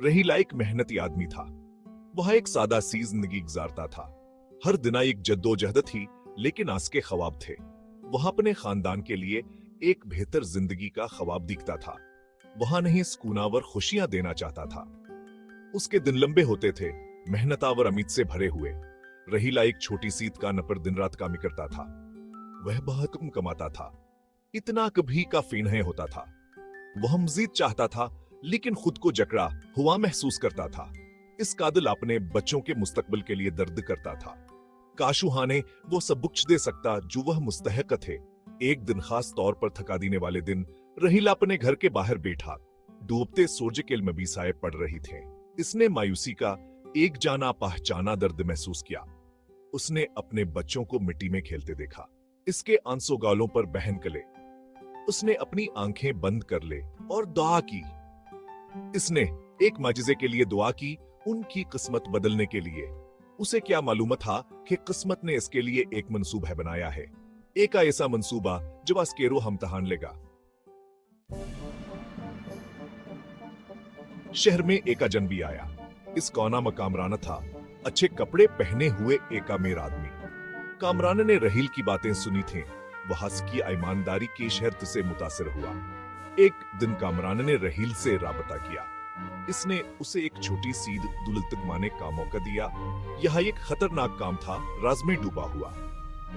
रहीला एक मेहनती आदमी था। वह एक सादा सी जिंदगी गुजारता था। हर दिन एक जद्दोजहद थी, लेकिन आस के ख्वाब थे। वह अपने खानदान के लिए एक बेहतर जिंदगी का ख्वाब दिखता था। वह नहीं सुकूनावर खुशियां देना चाहता था। उसके दिन लंबे होते थे, मेहनतावर उम्मीद से भरे हुए। रहीला एक छोटी सी दुकान पर दिन रात काम करता था। वह बहुत कम कमाता था, इतना कभी काफी नहीं होता था। वह मजीद चाहता था, लेकिन खुद को जकड़ा हुआ महसूस करता था। इस कादिल अपने बच्चों के मुस्तकबिल के लिए दर्द करता था। काशुहाने वो सब कुछ दे सकता जो वह मुस्तहक थे। एक दिन खास तौर पर थका देने वाले दिन रहीला अपने घर के बाहर बैठा डूबते सूरज के मबीसाए पड़ रही थे। इसने मायूसी का एक जाना पहचाना दर्द महसूस किया। उसने अपने बच्चों को मिट्टी में खेलते देखा। इसके आंसू गालों पर बहन कले। उसने अपनी आंखें बंद कर ले और दुआ की। इसने एक माजिज़े के लिए दुआ की, उनकी किस्मत बदलने के लिए। उसे क्या मालूम था कि किस्मत ने इसके लिए एक मंसूबा बनाया है, एक ऐसा मंसूबा जो आस्केरो हमतहान लेगा। शहर में एक अजनबी आया। इस कौना मकामराना था, अच्छे कपड़े पहने हुए एक अमीर आदमी। कामरान ने रहील की बातें सुनी थी। वह उसकी ईमानदारी की शर्त से मुतासिर हुआ। एक दिन कामरान ने रहील से राबता किया। इसने उसे एक छोटी सी दुलतमाने का मौका दिया। यह एक खतरनाक काम था, राज में डूबा हुआ।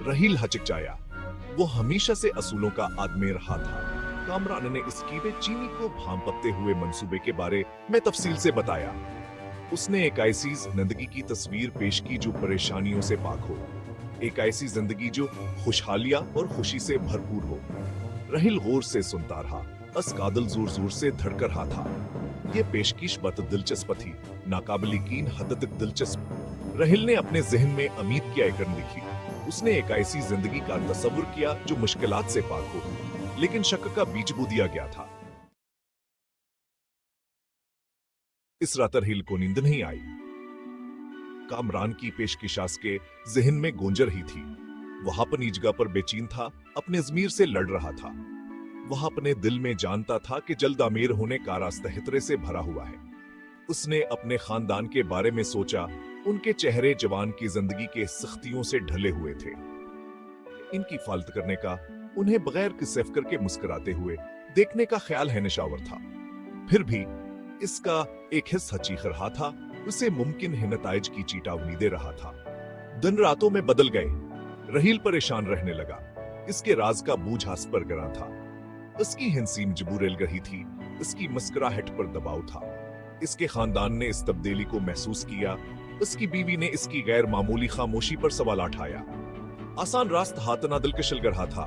रहील हचकचाया। वो हमेशा से असूलों का आदमी रहा था। कामरान ने इसकी वे चीनी को भांपते हुए मंसूबे के बारे में तफसील से बताया। उसने एक ऐसी जिंदगी की तस्वीर पेश की जो परेशानियों से पाक हो, एक ऐसी जिंदगी जो खुशहालियां और खुशी से भरपूर हो। रहील गौर से सुनता रहा। अस कादिल जोर जोर से धड़क रहा था। ये पेशकीश बत दिलचस्प थी, नाकाबिल यकीन हद तक दिलचस्प। रहील ने अपने जहन में उम्मीद की आइकन लिखी। उसने एक ऐसी जिंदगी का तस्वुर किया जो मुश्किलात से पाक हो, लेकिन शक का बीज बो दिया गया था। इस रात रहील को नींद नहीं आई। कामरान की पेशकशास के जहन में गूंज रही थी। वह अपनी जगह पर बेचैन था, अपने ज़मीर से लड़ रहा था। वह अपने दिल में जानता था कि जल्द अमीर होने का रास्ता खतरे से भरा हुआ है। उसने अपने खानदान के बारे में सोचा। उनके चेहरे जवान की जिंदगी के सख्तियों से ढले हुए थे। इनकी फालत करने का, उन्हें बगैर किसी फिक्र के मुस्कुराते हुए देखने का ख्याल है निशावर था। फिर भी इसका एक हिस्सा चीख रहा था। उसे मुमकिन है नताइज की चेतावनी दे रहा था। दिन रातों में बदल गए। रहील परेशान रहने लगा। इसके राज का बूझ हास पर गिरा था। इसकी हिंसी मजबूर रही थी। इसकी मुस्कुराहट पर दबाव था। इसके खानदान ने इस तब्दीली को महसूस किया। इसकी बीवी ने इसकी गैर मामूली खामोशी पर सवाल उठाया। आसान रास्त हाथना दिल कशल रहा था,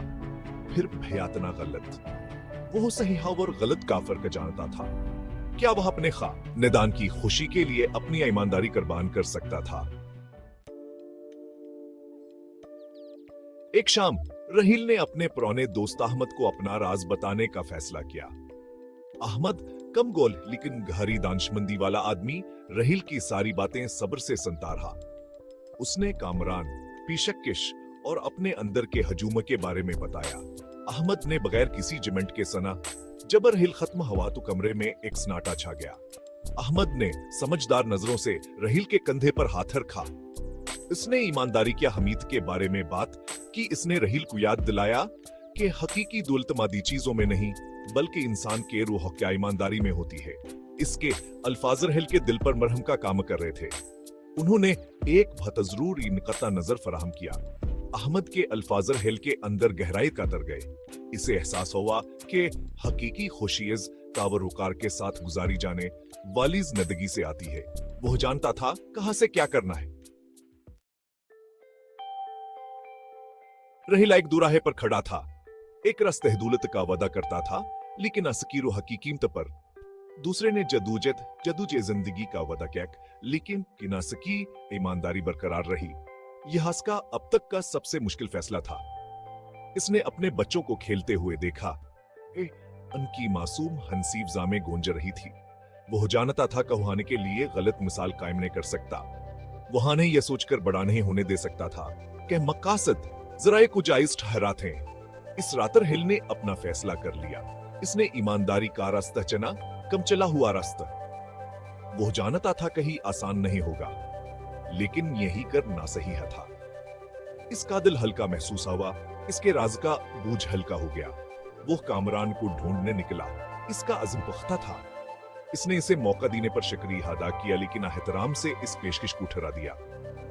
फिर भयातना गलत। वो सही और गलत का फर्क जानता था। क्या वह अपने निदान की खुशी के लिए अपनी ईमानदारी कुर्बान कर सकता था? एक शाम रहील ने अपने पुराने दोस्त अहमद को अपना राज बताने का फैसला किया। अहमद कम गोल लेकिन गहरी दानशमंदी वाला आदमी रहील की सारी बातें सब्र से सुनता रहा। उसने कामरान, पेशकश और अपने अंदर के हजूम के बारे में बताया। अहमद ने बगैर किसी जमेंट के सना। जब रहील खत्म हुआ तो कमरे में एक सन्नाटा छा गया। अहमद ने समझदार नजरों से रहील के कंधे पर हाथ रखा। इसने ईमानदारी की हमीद के बारे में बात की। इसने रहील को याद दिलाया कि हकीकी दौलत मादी चीजों में नहीं, बल्कि इंसान के रूह की ईमानदारी में होती है। इसके अल्फाज रहील के दिल पर मरहम का काम कर रहे थे। उन्होंने एक बहुत जरूरी नुक्ता नजर फराहम किया। अहमद के अल्फाज रहील के अंदर गहराई का तर गए। इसे एहसास हुआ कि हकीकी खुशी तावरुकार के साथ गुजारी जाने वाली जिंदगी से आती है। वह जानता था कहां से क्या करना है। रहीला एक दुराहे पर खड़ा था। एक रास्ते दौलत का वादा करता था, लेकिन असकी रूह की कीमत पर। दूसरे ने जदूजे जिंदगी का वादा किया, लेकिन किनासकी ईमानदारी बरकरार रही। यह उसका अब तक का सबसे मुश्किल फैसला था। इसने अपने बच्चों को खेलते हुए देखा। उनकी मासूम हंसी फिजा में गूंज रही थी। वह जानता था कहानी के लिए गलत मिसाल कायम नहीं कर सकता। वहां नहीं यह सोचकर बड़ा नहीं होने दे सकता था कि मकासद जराए को जायज ठहरा थे। इस रात रहील ने अपना फैसला कर लिया। इसने ईमानदारी का रास्ता चुना, कम चला हुआ रास्ता। वो जानता था कहीं आसान नहीं होगा, लेकिन यही करना सही है था। इसका दिल हल्का महसूस हुआ, इसके राज का बोझ हल्का हो गया। वो कामरान को ढूंढने निकला, इसका अज़्म पुख्ता था। इसने इसे मौका देने पर शुक्रिया अदा किया, लेकिन एहतराम से इस पेशकश को ठुकरा दिया।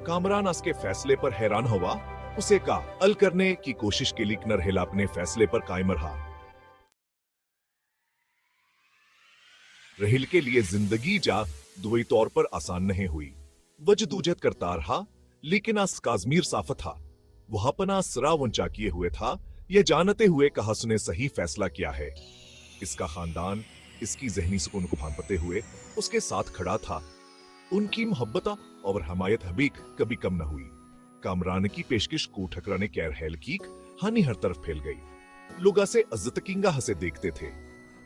कामरान उसके फैसले पर हैरान हुआ, उसे कहा अल करने की कोशिश के लिए नरहिला अपने फैसले पर कायम रहा। रहील के लिए जिंदगी जा दुई तौर पर आसान नहीं हुई। वजदूजहद करता रहा, लेकिन आस काज़मीर साफ था। वह अपना सरा ऊंचा किए हुए था, यह जानते हुए कहा उसने सही फैसला किया है। इसका खानदान इसकी जहनी सुकून को भांपते हुए उसके साथ खड़ा था। उनकी मोहब्बत और हमायत हबीक कभी कम न हुई। कामरान की पेशकश को ठकराने कैर हैल की हानि हर तरफ फैल गई। लोग से इज्जत किंगा हसे देखते थे।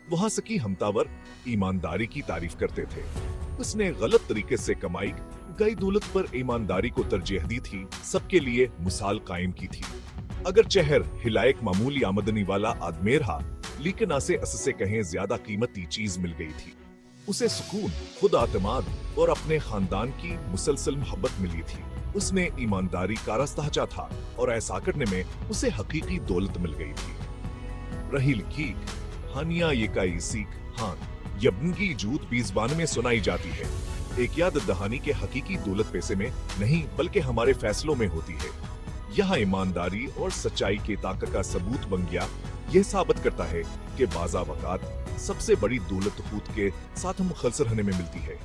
वहां सकी हमतावर ईमानदारी की तारीफ करते थे। उसने गलत तरीके से कमाई गई दौलत पर ईमानदारी को तरजीह दी थी, सबके लिए मिसाल कायम की थी। अगर चेहर हिलायक मामूली आमदनी वाला आदमी रहा, लेकिन आसे अससे कहें ज्यादा कीमती चीज मिल गई थी। उसे सुकून, खुद आतमाद और अपने खानदान की मुसलसल मोहब्बत मिली थी। उसने ईमानदारी का रास्ता चाहा था और ऐसा करने में उसे हकीकी दौलत मिल गई थी। रहील की हानिया ये काई सीख हान यबन की जूत बीज़बान में सुनाई जाती है। एक याद दहानी के हकीकी दौलत पैसे में नहीं बल्कि हमारे फैसलों में होती है। यहाँ ईमानदारी और सच्चाई के ताकत का सबूत बन गया। यह साबित करता है कि बाज़ा वक़ात सबसे बड़ी दौलत खुद के साथ मुखलसर रहने में मिलती है।